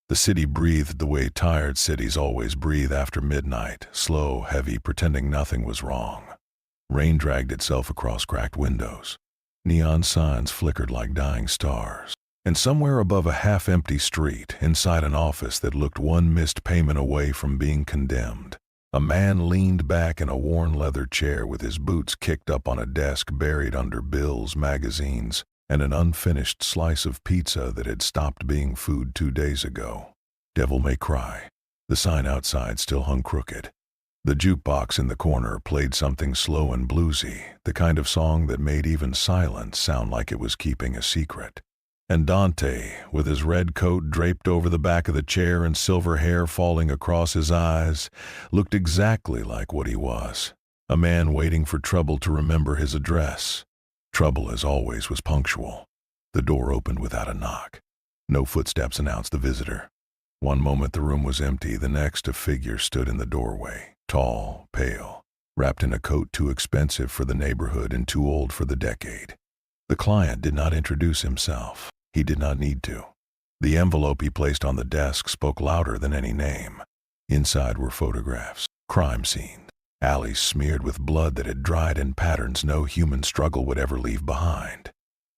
The city breathed the way tired cities always breathe after midnight, slow, heavy, pretending nothing was wrong. Rain dragged itself across cracked windows. Neon signs flickered like dying stars. And somewhere above a half-empty street, inside an office that looked one missed payment away from being condemned, a man leaned back in a worn leather chair with his boots kicked up on a desk buried under bills, magazines, and an unfinished slice of pizza that had stopped being food 2 days ago. Devil May Cry. The sign outside still hung crooked. The jukebox in the corner played something slow and bluesy, the kind of song that made even silence sound like it was keeping a secret. And Dante, with his red coat draped over the back of the chair and silver hair falling across his eyes, looked exactly like what he was, a man waiting for trouble to remember his address. Trouble, as always, was punctual. The door opened without a knock. No footsteps announced the visitor. One moment the room was empty, the next a figure stood in the doorway, tall, pale, wrapped in a coat too expensive for the neighborhood and too old for the decade. The client did not introduce himself. He did not need to. The envelope he placed on the desk spoke louder than any name. Inside were photographs, crime scenes, alleys smeared with blood that had dried in patterns no human struggle would ever leave behind.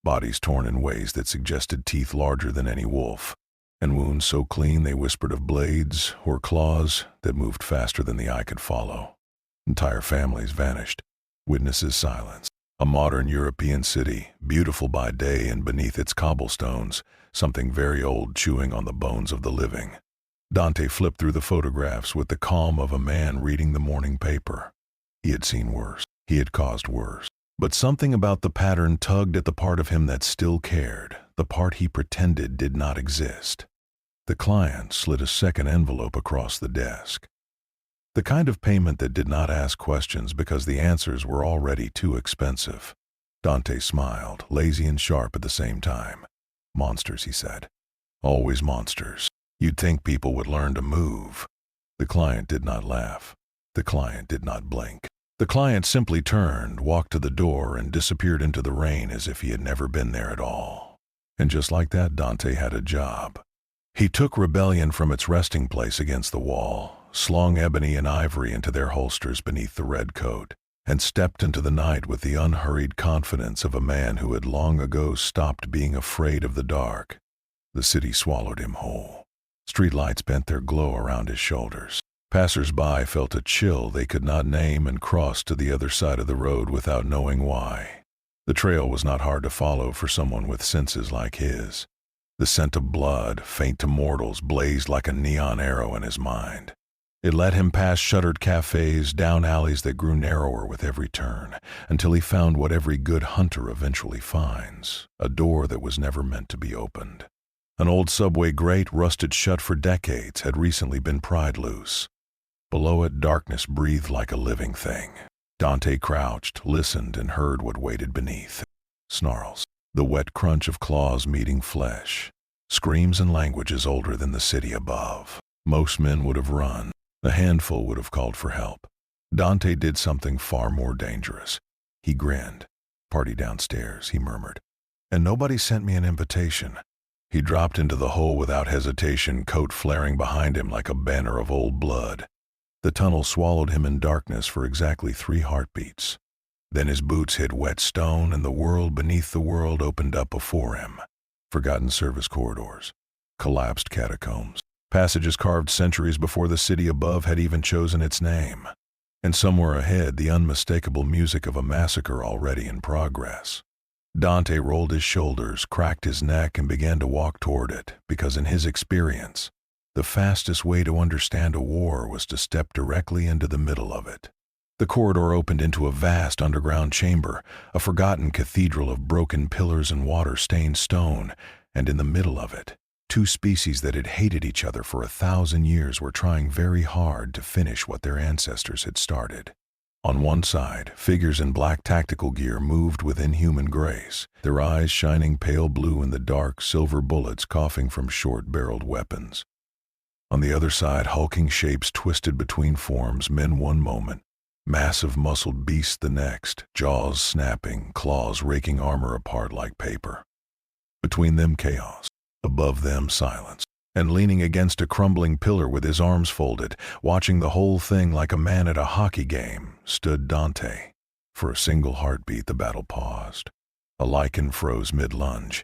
Bodies torn in ways that suggested teeth larger than any wolf, and wounds so clean they whispered of blades or claws that moved faster than the eye could follow. Entire families vanished. Witnesses silence. A modern European city, beautiful by day and beneath its cobblestones, something very old chewing on the bones of the living. Dante flipped through the photographs with the calm of a man reading the morning paper. He had seen worse. He had caused worse. But something about the pattern tugged at the part of him that still cared, the part he pretended did not exist. The client slid a second envelope across the desk. The kind of payment that did not ask questions because the answers were already too expensive. Dante smiled, lazy and sharp at the same time. Monsters, he said. Always monsters. You'd think people would learn to move. The client did not laugh. The client did not blink. The client simply turned, walked to the door, and disappeared into the rain as if he had never been there at all. And just like that, Dante had a job. He took rebellion from its resting place against the wall, slung ebony and ivory into their holsters beneath the red coat, and stepped into the night with the unhurried confidence of a man who had long ago stopped being afraid of the dark. The city swallowed him whole. Streetlights bent their glow around his shoulders. Passers-by felt a chill they could not name and crossed to the other side of the road without knowing why. The trail was not hard to follow for someone with senses like his. The scent of blood, faint to mortals, blazed like a neon arrow in his mind. It led him past shuttered cafes, down alleys that grew narrower with every turn, until he found what every good hunter eventually finds, a door that was never meant to be opened. An old subway grate, rusted shut for decades, had recently been pried loose. Below it, darkness breathed like a living thing. Dante crouched, listened, and heard what waited beneath. Snarls, the wet crunch of claws meeting flesh, screams and languages older than the city above. Most men would have run. A handful would have called for help. Dante did something far more dangerous. He grinned. "Party downstairs," he murmured. "And nobody sent me an invitation." He dropped into the hole without hesitation, coat flaring behind him like a banner of old blood. The tunnel swallowed him in darkness for exactly 3 heartbeats. Then his boots hit wet stone and the world beneath the world opened up before him. Forgotten service corridors. Collapsed catacombs. Passages carved centuries before the city above had even chosen its name. And somewhere ahead, the unmistakable music of a massacre already in progress. Dante rolled his shoulders, cracked his neck, and began to walk toward it, because in his experience, the fastest way to understand a war was to step directly into the middle of it. The corridor opened into a vast underground chamber, a forgotten cathedral of broken pillars and water-stained stone, and in the middle of it, 2 species that had hated each other for 1,000 years were trying very hard to finish what their ancestors had started. On one side, figures in black tactical gear moved with inhuman grace, their eyes shining pale blue in the dark, silver bullets coughing from short-barreled weapons. On the other side, hulking shapes twisted between forms, men one moment, massive muscled beasts the next, jaws snapping, claws raking armor apart like paper. Between them, chaos. Above them, silence. And leaning against a crumbling pillar with his arms folded, watching the whole thing like a man at a hockey game, stood Dante. For a single heartbeat, the battle paused. A Lycan froze mid-lunge.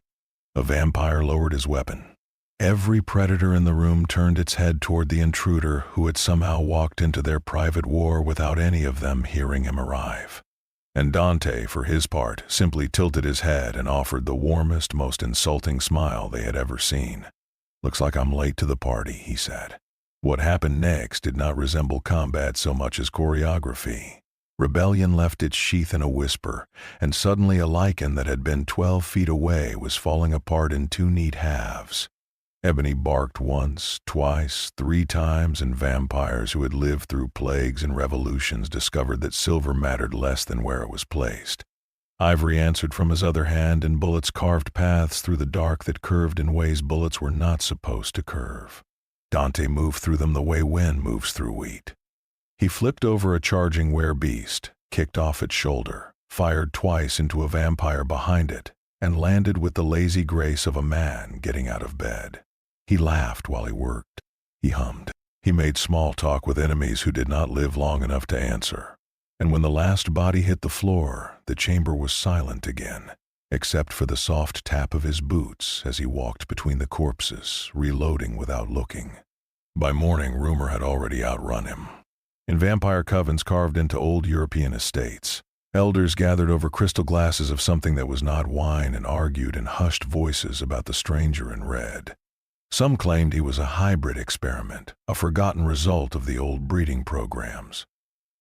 A vampire lowered his weapon. Every predator in the room turned its head toward the intruder who had somehow walked into their private war without any of them hearing him arrive. And Dante, for his part, simply tilted his head and offered the warmest, most insulting smile they had ever seen. "Looks like I'm late to the party," he said. What happened next did not resemble combat so much as choreography. Rebellion left its sheath in a whisper, and suddenly a Lycan that had been 12 feet away was falling apart in two neat halves. Ebony barked once, twice, 3 times, and vampires who had lived through plagues and revolutions discovered that silver mattered less than where it was placed. Ivory answered from his other hand, and bullets carved paths through the dark that curved in ways bullets were not supposed to curve. Dante moved through them the way wind moves through wheat. He flipped over a charging werebeast, kicked off its shoulder, fired twice into a vampire behind it, and landed with the lazy grace of a man getting out of bed. He laughed while he worked. He hummed. He made small talk with enemies who did not live long enough to answer. And when the last body hit the floor, the chamber was silent again, except for the soft tap of his boots as he walked between the corpses, reloading without looking. By morning, rumor had already outrun him. In vampire covens carved into old European estates, elders gathered over crystal glasses of something that was not wine and argued in hushed voices about the stranger in red. Some claimed he was a hybrid experiment, a forgotten result of the old breeding programs.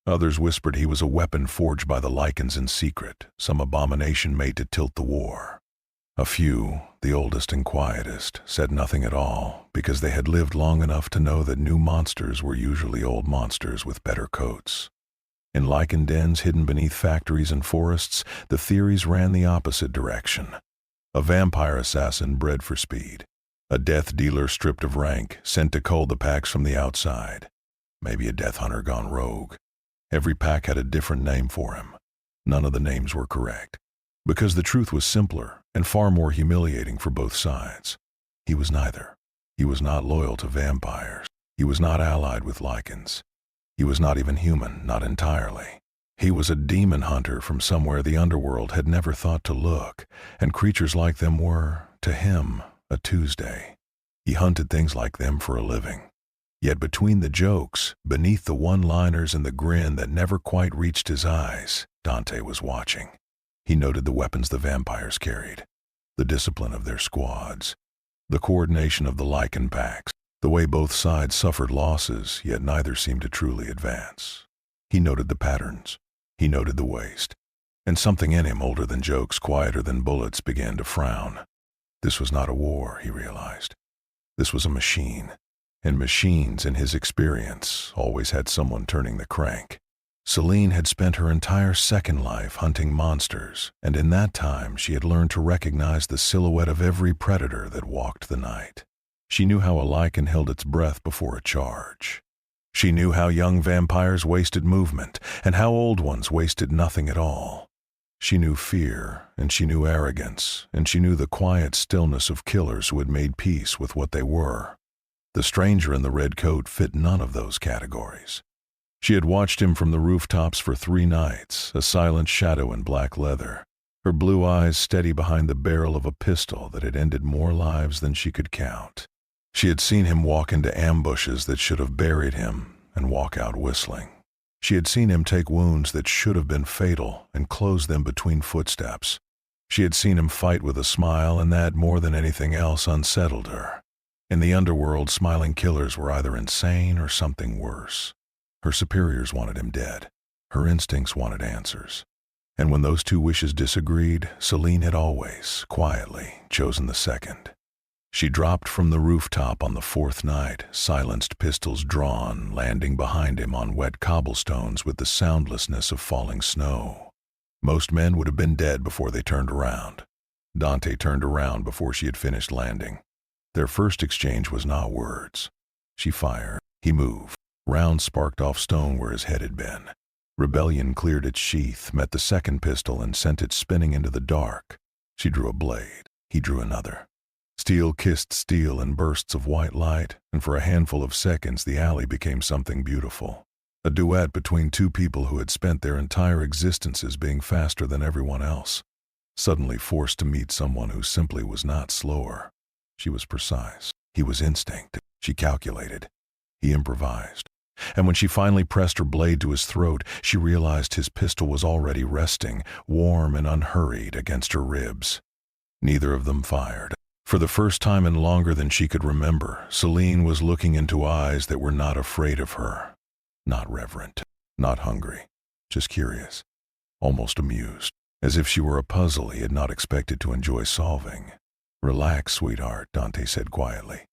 Others whispered he was a weapon forged by the Lycans in secret, some abomination made to tilt the war. A few, the oldest and quietest, said nothing at all, because they had lived long enough to know that new monsters were usually old monsters with better coats. In Lycan dens hidden beneath factories and forests, the theories ran the opposite direction. A vampire assassin bred for speed. A death dealer stripped of rank, sent to cull the packs from the outside. Maybe a death hunter gone rogue. Every pack had a different name for him. None of the names were correct, because the truth was simpler and far more humiliating for both sides. He was neither. He was not loyal to vampires. He was not allied with Lycans. He was not even human, not entirely. He was a demon hunter from somewhere the Underworld had never thought to look, and creatures like them were, to him, a Tuesday. He hunted things like them for a living. Yet between the jokes, beneath the one-liners and the grin that never quite reached his eyes, Dante was watching. He noted the weapons the vampires carried, the discipline of their squads, the coordination of the Lycan packs, the way both sides suffered losses, yet neither seemed to truly advance. He noted the patterns. He noted the waste. And something in him, older than jokes, quieter than bullets, began to frown. This was not a war, he realized. This was a machine. And machines, in his experience, always had someone turning the crank. Selene had spent her entire second life hunting monsters, and in that time she had learned to recognize the silhouette of every predator that walked the night. She knew how a Lycan held its breath before a charge. She knew how young vampires wasted movement, and how old ones wasted nothing at all. She knew fear, and she knew arrogance, and she knew the quiet stillness of killers who had made peace with what they were. The stranger in the red coat fit none of those categories. She had watched him from the rooftops for 3 nights, a silent shadow in black leather, her blue eyes steady behind the barrel of a pistol that had ended more lives than she could count. She had seen him walk into ambushes that should have buried him and walk out whistling. She had seen him take wounds that should have been fatal and close them between footsteps. She had seen him fight with a smile, and that, more than anything else, unsettled her. In the Underworld, smiling killers were either insane or something worse. Her superiors wanted him dead. Her instincts wanted answers. And when those two wishes disagreed, Selene had always, quietly, chosen the second. She dropped from the rooftop on the 4th night, silenced pistols drawn, landing behind him on wet cobblestones with the soundlessness of falling snow. Most men would have been dead before they turned around. Dante turned around before she had finished landing. Their first exchange was not words. She fired. He moved. Rounds sparked off stone where his head had been. Rebellion cleared its sheath, met the second pistol, and sent it spinning into the dark. She drew a blade. He drew another. Steel kissed steel in bursts of white light, and for a handful of seconds the alley became something beautiful. A duet between two people who had spent their entire existences being faster than everyone else, suddenly forced to meet someone who simply was not slower. She was precise. He was instinct. She calculated. He improvised. And when she finally pressed her blade to his throat, she realized his pistol was already resting, warm and unhurried, against her ribs. Neither of them fired. For the first time in longer than she could remember, Selene was looking into eyes that were not afraid of her. Not reverent. Not hungry. Just curious. Almost amused. As if she were a puzzle he had not expected to enjoy solving. "Relax, sweetheart," Dante said quietly.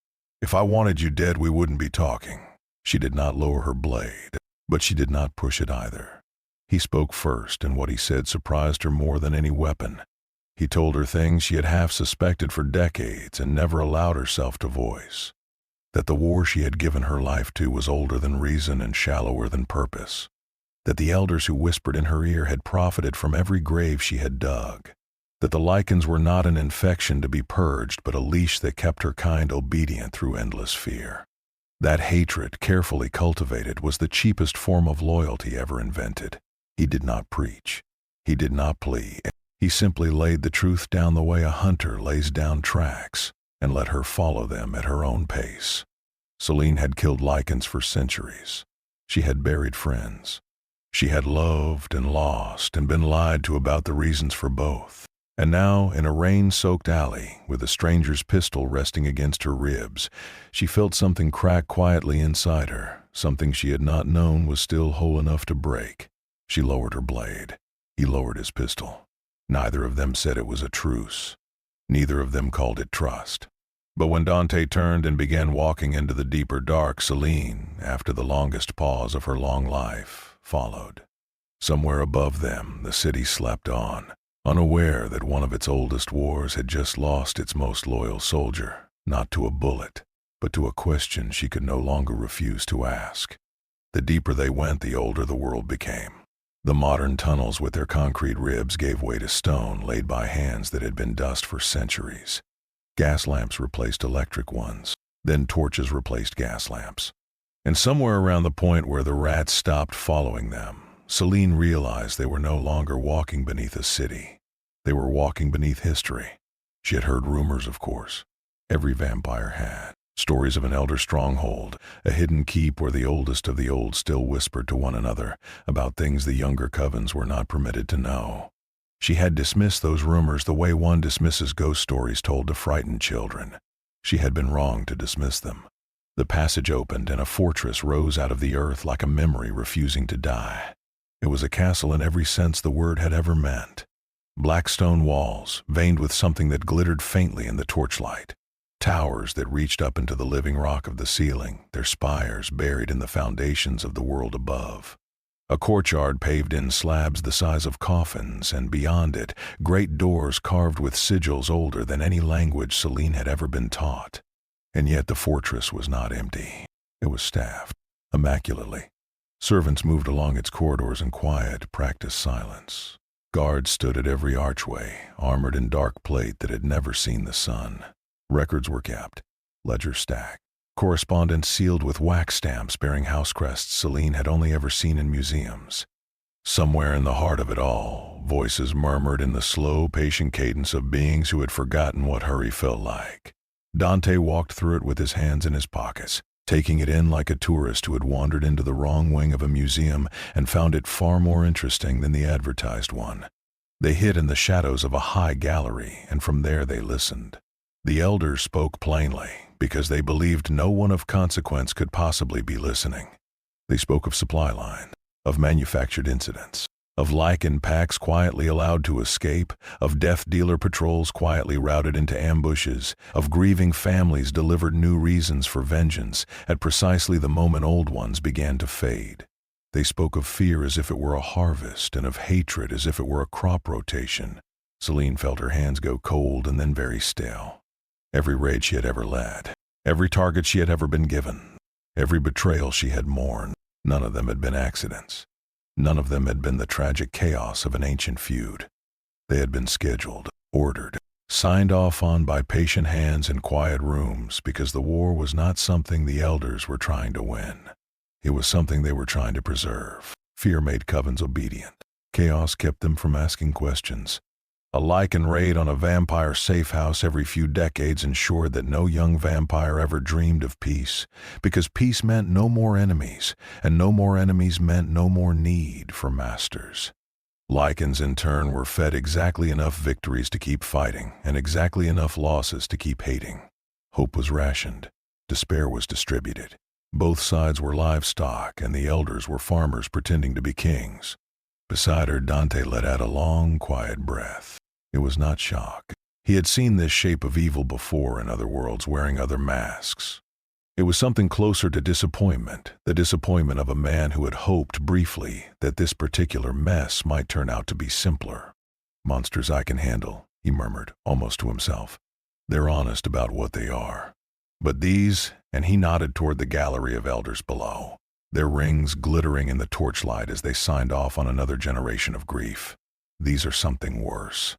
"If I wanted you dead, we wouldn't be talking." She did not lower her blade, but she did not push it either. He spoke first, and what he said surprised her more than any weapon. He told her things she had half suspected for decades and never allowed herself to voice. That the war she had given her life to was older than reason and shallower than purpose. That the elders who whispered in her ear had profited from every grave she had dug. That the Lycans were not an infection to be purged, but a leash that kept her kind obedient through endless fear. That hatred, carefully cultivated, was the cheapest form of loyalty ever invented. He did not preach. He did not plead. He simply laid the truth down the way a hunter lays down tracks, and let her follow them at her own pace. Selene had killed Lycans for centuries. She had buried friends. She had loved and lost and been lied to about the reasons for both. And now, in a rain-soaked alley, with a stranger's pistol resting against her ribs, she felt something crack quietly inside her, something she had not known was still whole enough to break. She lowered her blade. He lowered his pistol. Neither of them said it was a truce. Neither of them called it trust. But when Dante turned and began walking into the deeper dark, Selene, after the longest pause of her long life, followed. Somewhere above them, the city slept on, unaware that one of its oldest wars had just lost its most loyal soldier, not to a bullet, but to a question she could no longer refuse to ask. The deeper they went, the older the world became. The modern tunnels with their concrete ribs gave way to stone laid by hands that had been dust for centuries. Gas lamps replaced electric ones, then torches replaced gas lamps. And somewhere around the point where the rats stopped following them, Selene realized they were no longer walking beneath a city. They were walking beneath history. She had heard rumors, of course. Every vampire had. Stories of an elder stronghold, a hidden keep where the oldest of the old still whispered to one another about things the younger covens were not permitted to know. She had dismissed those rumors the way one dismisses ghost stories told to frightened children. She had been wrong to dismiss them. The passage opened and a fortress rose out of the earth like a memory refusing to die. It was a castle in every sense the word had ever meant. Black stone walls, veined with something that glittered faintly in the torchlight. Towers that reached up into the living rock of the ceiling, their spires buried in the foundations of the world above. A courtyard paved in slabs the size of coffins, and beyond it, great doors carved with sigils older than any language Selene had ever been taught. And yet the fortress was not empty. It was staffed, immaculately. Servants moved along its corridors in quiet, practiced silence. Guards stood at every archway, armored in dark plate that had never seen the sun. Records were kept, ledgers stacked, correspondence sealed with wax stamps bearing house crests Selene had only ever seen in museums. Somewhere in the heart of it all, voices murmured in the slow, patient cadence of beings who had forgotten what hurry felt like. Dante walked through it with his hands in his pockets, taking it in like a tourist who had wandered into the wrong wing of a museum and found it far more interesting than the advertised one. They hid in the shadows of a high gallery, and from there they listened. The elders spoke plainly, because they believed no one of consequence could possibly be listening. They spoke of supply lines, of manufactured incidents, of Lycan packs quietly allowed to escape, of death dealer patrols quietly routed into ambushes, of grieving families delivered new reasons for vengeance at precisely the moment old ones began to fade. They spoke of fear as if it were a harvest, and of hatred as if it were a crop rotation. Selene felt her hands go cold and then very still. Every raid she had ever led, every target she had ever been given, every betrayal she had mourned, none of them had been accidents. None of them had been the tragic chaos of an ancient feud. They had been scheduled, ordered, signed off on by patient hands in quiet rooms because the war was not something the elders were trying to win. It was something they were trying to preserve. Fear made covens obedient. Chaos kept them from asking questions. A Lycan raid on a vampire safe house every few decades ensured that no young vampire ever dreamed of peace, because peace meant no more enemies, and no more enemies meant no more need for masters. Lycans, in turn, were fed exactly enough victories to keep fighting, and exactly enough losses to keep hating. Hope was rationed. Despair was distributed. Both sides were livestock, and the elders were farmers pretending to be kings. Beside her, Dante let out a long, quiet breath. It was not shock. He had seen this shape of evil before in other worlds wearing other masks. It was something closer to disappointment, the disappointment of a man who had hoped briefly that this particular mess might turn out to be simpler. "Monsters I can handle," he murmured, almost to himself. "They're honest about what they are. But these," and he nodded toward the gallery of elders below, their rings glittering in the torchlight as they signed off on another generation of grief. "These are something worse.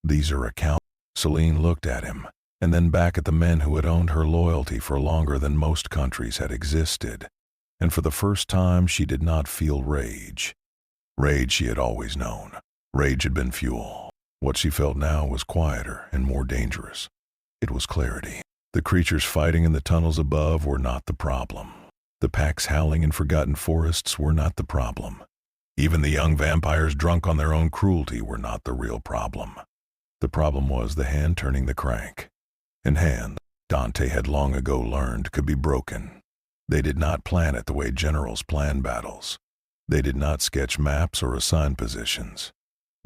These are accounts." Selene looked at him, and then back at the men who had owned her loyalty for longer than most countries had existed, and for the first time she did not feel rage. Rage she had always known. Rage had been fuel. What she felt now was quieter and more dangerous. It was clarity. The creatures fighting in the tunnels above were not the problem. The packs howling in forgotten forests were not the problem. Even the young vampires drunk on their own cruelty were not the real problem. The problem was the hand turning the crank. And hand, Dante had long ago learned, could be broken. They did not plan it the way generals plan battles. They did not sketch maps or assign positions.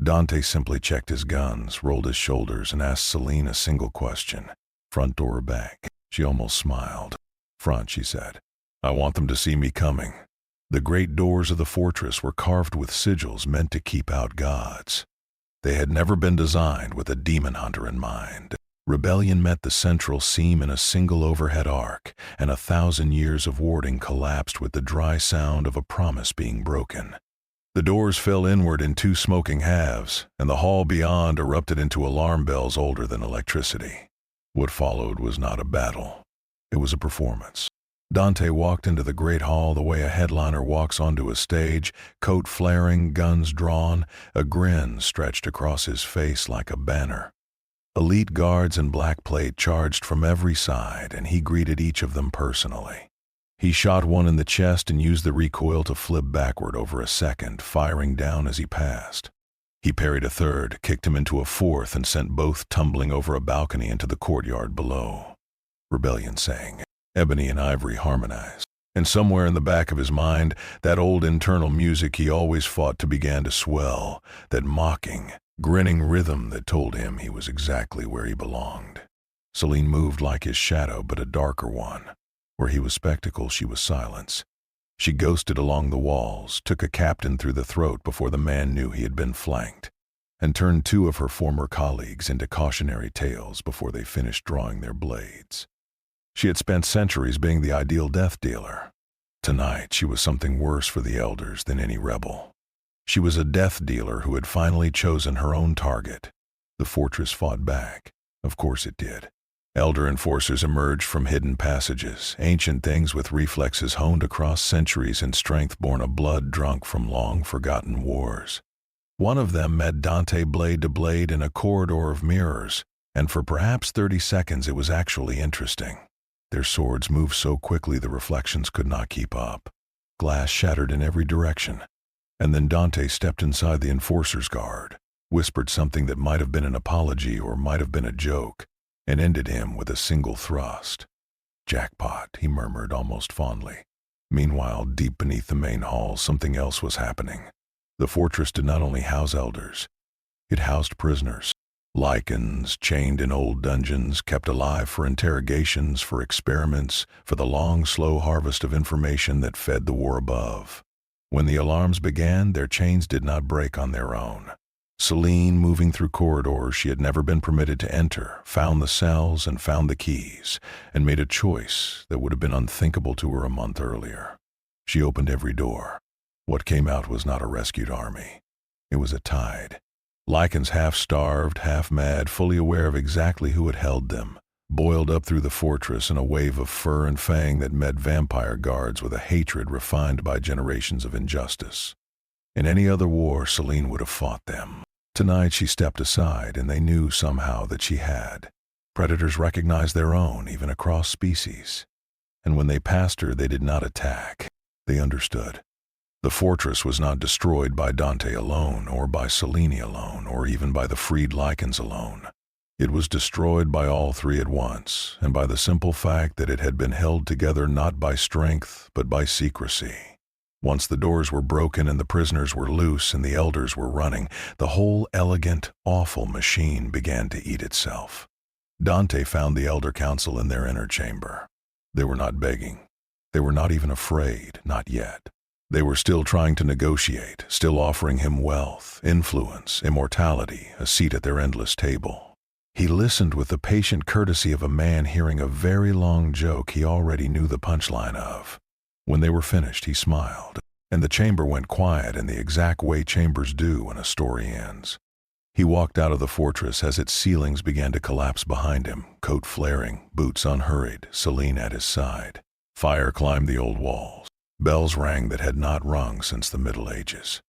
Dante simply checked his guns, rolled his shoulders, and asked Selene a single question. "Front door or back?" She almost smiled. "Front," she said. "I want them to see me coming." The great doors of the fortress were carved with sigils meant to keep out gods. They had never been designed with a demon hunter in mind. Rebellion met the central seam in a single overhead arc, and 1,000 years of warding collapsed with the dry sound of a promise being broken. The doors fell inward in two smoking halves, and the hall beyond erupted into alarm bells older than electricity. What followed was not a battle. It was a performance. Dante walked into the great hall the way a headliner walks onto a stage, coat flaring, guns drawn, a grin stretched across his face like a banner. Elite guards in black plate charged from every side, and he greeted each of them personally. He shot one in the chest and used the recoil to flip backward over a second, firing down as he passed. He parried a third, kicked him into a fourth, and sent both tumbling over a balcony into the courtyard below. Rebellion sang. Ebony and ivory harmonized. And somewhere in the back of his mind, that old internal music he always fought to began to swell, that mocking, grinning rhythm that told him he was exactly where he belonged. Selene moved like his shadow, but a darker one. Where he was spectacle, she was silence. She ghosted along the walls, took a captain through the throat before the man knew he had been flanked, and turned two of her former colleagues into cautionary tales before they finished drawing their blades. She had spent centuries being the ideal death dealer. Tonight, she was something worse for the elders than any rebel. She was a death dealer who had finally chosen her own target. The fortress fought back. Of course it did. Elder enforcers emerged from hidden passages, ancient things with reflexes honed across centuries and strength born of blood drunk from long-forgotten wars. One of them met Dante blade to blade in a corridor of mirrors, and for perhaps 30 seconds it was actually interesting. Their swords moved so quickly the reflections could not keep up. Glass shattered in every direction. And then Dante stepped inside the enforcer's guard, whispered something that might have been an apology or might have been a joke, and ended him with a single thrust. "Jackpot," he murmured almost fondly. Meanwhile, deep beneath the main hall, something else was happening. The fortress did not only house elders, it housed prisoners. Lycans, chained in old dungeons, kept alive for interrogations, for experiments, for the long, slow harvest of information that fed the war above. When the alarms began, their chains did not break on their own. Selene, moving through corridors she had never been permitted to enter, found the cells and found the keys, and made a choice that would have been unthinkable to her a month earlier. She opened every door. What came out was not a rescued army. It was a tide. Lycans, half-starved, half-mad, fully aware of exactly who had held them, boiled up through the fortress in a wave of fur and fang that met vampire guards with a hatred refined by generations of injustice. In any other war, Selene would have fought them. Tonight she stepped aside, and they knew somehow that she had. Predators recognized their own, even across species. And when they passed her, they did not attack. They understood. The fortress was not destroyed by Dante alone, or by Selene alone, or even by the freed Lycans alone. It was destroyed by all three at once, and by the simple fact that it had been held together not by strength, but by secrecy. Once the doors were broken and the prisoners were loose and the elders were running, the whole elegant, awful machine began to eat itself. Dante found the Elder Council in their inner chamber. They were not begging. They were not even afraid, not yet. They were still trying to negotiate, still offering him wealth, influence, immortality, a seat at their endless table. He listened with the patient courtesy of a man hearing a very long joke he already knew the punchline of. When they were finished, he smiled, and the chamber went quiet in the exact way chambers do when a story ends. He walked out of the fortress as its ceilings began to collapse behind him, coat flaring, boots unhurried, Selene at his side. Fire climbed the old walls. Bells rang that had not rung since the Middle Ages.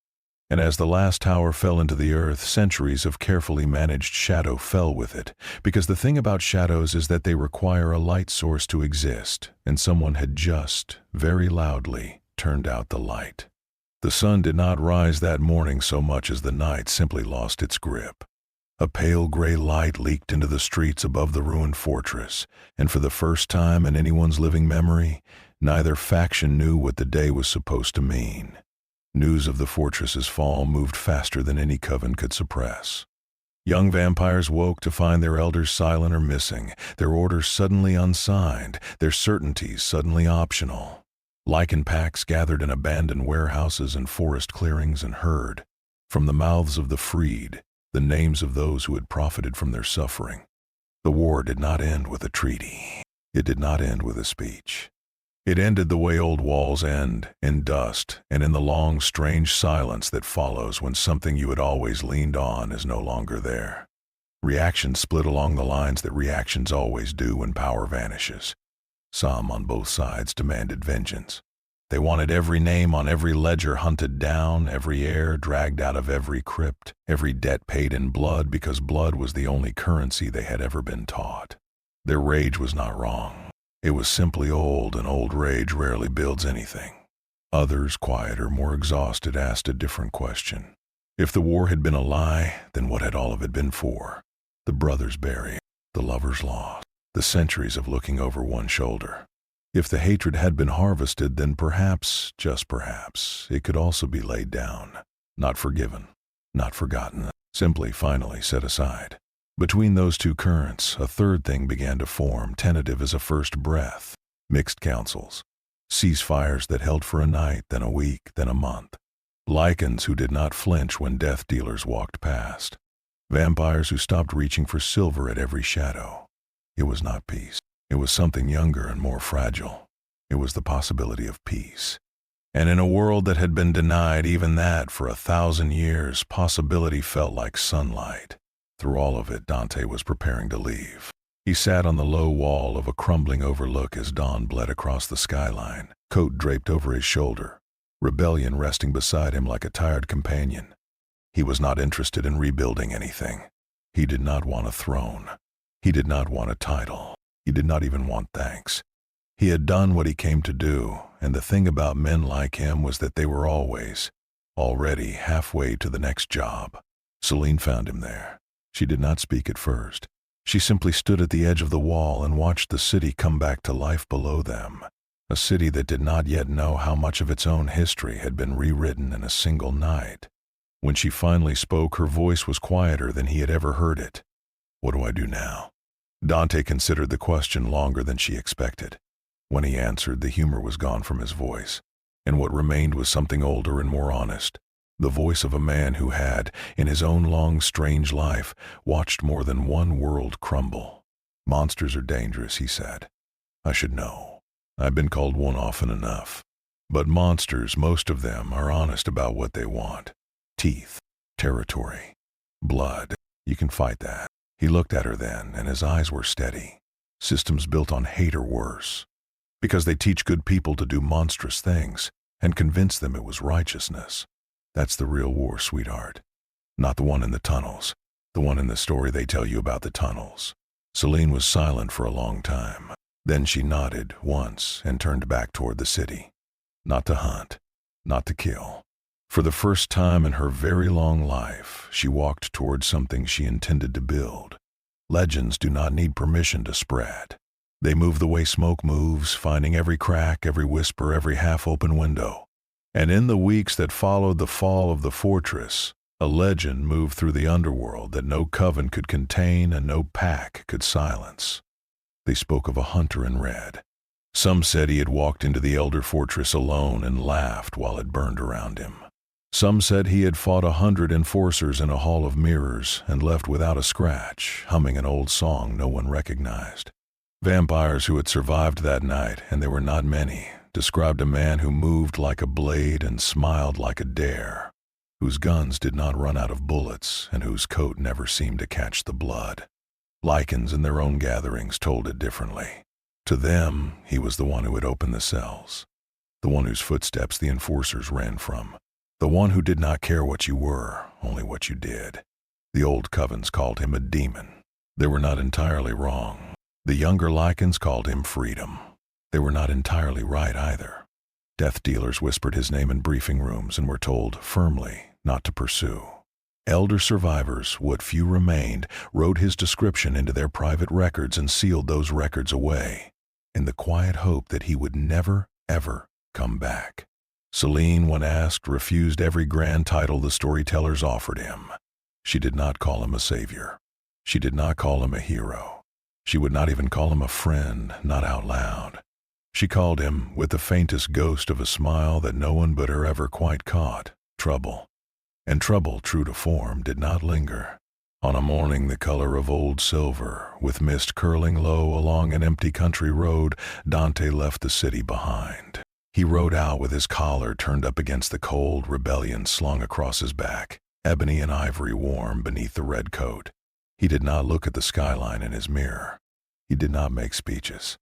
And as the last tower fell into the earth, centuries of carefully managed shadow fell with it, because the thing about shadows is that they require a light source to exist, and someone had just, very loudly, turned out the light. The sun did not rise that morning so much as the night simply lost its grip. A pale gray light leaked into the streets above the ruined fortress, and for the first time in anyone's living memory, neither faction knew what the day was supposed to mean. News of the fortress's fall moved faster than any coven could suppress. Young vampires woke to find their elders silent or missing, their orders suddenly unsigned, their certainties suddenly optional. Lycan packs gathered in abandoned warehouses and forest clearings and heard, from the mouths of the freed, the names of those who had profited from their suffering. The war did not end with a treaty. It did not end with a speech. It ended the way old walls end, in dust, and in the long, strange silence that follows when something you had always leaned on is no longer there. Reactions split along the lines that reactions always do when power vanishes. Some on both sides demanded vengeance. They wanted every name on every ledger hunted down, every heir dragged out of every crypt, every debt paid in blood because blood was the only currency they had ever been taught. Their rage was not wrong. It was simply old, and old rage rarely builds anything. Others, quieter, more exhausted, asked a different question. If the war had been a lie, then what had all of it been for? The brothers buried, the lovers lost, the centuries of looking over one shoulder. If the hatred had been harvested, then perhaps, just perhaps, it could also be laid down, not forgiven, not forgotten, simply finally set aside. Between those two currents, a third thing began to form, tentative as a first breath. Mixed councils. Ceasefires that held for a night, then a week, then a month. Lycans who did not flinch when death dealers walked past. Vampires who stopped reaching for silver at every shadow. It was not peace. It was something younger and more fragile. It was the possibility of peace. And in a world that had been denied even that for 1,000 years, possibility felt like sunlight. Through all of it, Dante was preparing to leave. He sat on the low wall of a crumbling overlook as dawn bled across the skyline, coat draped over his shoulder, rebellion resting beside him like a tired companion. He was not interested in rebuilding anything. He did not want a throne. He did not want a title. He did not even want thanks. He had done what he came to do, and the thing about men like him was that they were already halfway to the next job. Selene found him there. She did not speak at first. She simply stood at the edge of the wall and watched the city come back to life below them. A city that did not yet know how much of its own history had been rewritten in a single night. When she finally spoke, her voice was quieter than he had ever heard it. "What do I do now?" Dante considered the question longer than she expected. When he answered, the humor was gone from his voice, and what remained was something older and more honest. The voice of a man who had, in his own long, strange life, watched more than one world crumble. "Monsters are dangerous," he said. "I should know. I've been called one often enough. But monsters, most of them, are honest about what they want. Teeth, territory. Blood. You can fight that. He looked at her then, and his eyes were steady. Systems built on hate are worse, because they teach good people to do monstrous things and convince them it was righteousness. That's the real war, sweetheart. Not the one in the tunnels. The one in the story they tell you about the tunnels. Selene was silent for a long time. Then she nodded once and turned back toward the city. Not to hunt, not to kill. For the first time in her very long life, she walked toward something she intended to build. Legends do not need permission to spread. They move the way smoke moves, finding every crack, every whisper, every half-open window. And in the weeks that followed the fall of the fortress, a legend moved through the underworld that no coven could contain and no pack could silence. They spoke of a hunter in red. Some said he had walked into the elder fortress alone and laughed while it burned around him. Some said he had fought 100 enforcers in a hall of mirrors and left without a scratch, humming an old song no one recognized. Vampires who had survived that night, and there were not many, described a man who moved like a blade and smiled like a dare, whose guns did not run out of bullets and whose coat never seemed to catch the blood. Lycans in their own gatherings told it differently. To them, he was the one who had opened the cells, the one whose footsteps the enforcers ran from, the one who did not care what you were, only what you did. The old covens called him a demon. They were not entirely wrong. The younger Lycans called him freedom. They were not entirely right either. Death dealers whispered his name in briefing rooms and were told firmly not to pursue. Elder survivors, what few remained, wrote his description into their private records and sealed those records away, in the quiet hope that he would never, ever come back. Selene, when asked, refused every grand title the storytellers offered him. She did not call him a savior. She did not call him a hero. She would not even call him a friend, not out loud. She called him, with the faintest ghost of a smile that no one but her ever quite caught, trouble. And trouble, true to form, did not linger. On a morning the color of old silver, with mist curling low along an empty country road, Dante left the city behind. He rode out with his collar turned up against the cold rebellion slung across his back, ebony and ivory warm beneath the red coat. He did not look at the skyline in his mirror. He did not make speeches.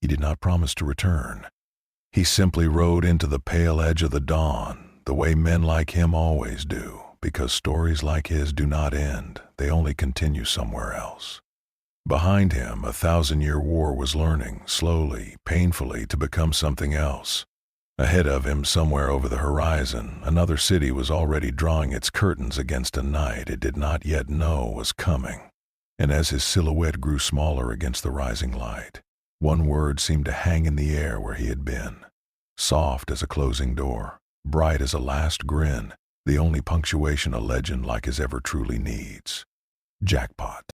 He did not promise to return. He simply rode into the pale edge of the dawn, the way men like him always do, because stories like his do not end, they only continue somewhere else. Behind him, a 1,000-year war was learning, slowly, painfully, to become something else. Ahead of him, somewhere over the horizon, another city was already drawing its curtains against a night it did not yet know was coming. And as his silhouette grew smaller against the rising light, one word seemed to hang in the air where he had been. Soft as a closing door, bright as a last grin, the only punctuation a legend like his ever truly needs. Jackpot.